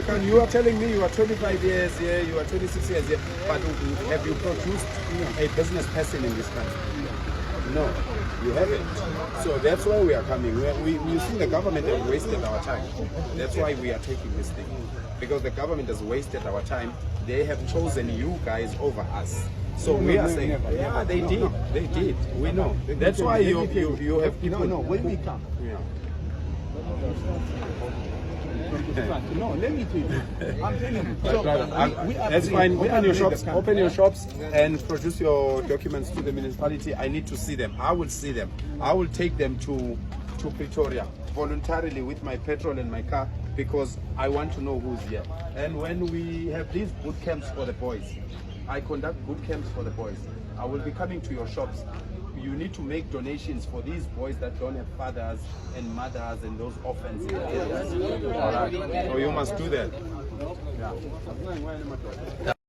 You are telling me you are 25 years here, you are 26 years here, but have you produced a business person in this country? No, you haven't. So that's why we are coming. We see the government has wasted our time. That's why we are taking this thing. Because the government has wasted our time. They have chosen you guys over us. So we are saying, yeah, they did. They did. We know. That's why you have people. No, when we come. Yeah. No, let me tell you. I'm telling you. So, That's fine. Open your shops and produce your documents to the municipality. I need to see them. I will see them. I will take them to Pretoria voluntarily with my petrol and my car because I want to know who's here. And when we have these boot camps for the boys, I conduct boot camps for the boys. I will be coming to your shops. You need to make donations for these boys that don't have fathers and mothers and those orphans in the areas. All right. So you must do that. Yeah.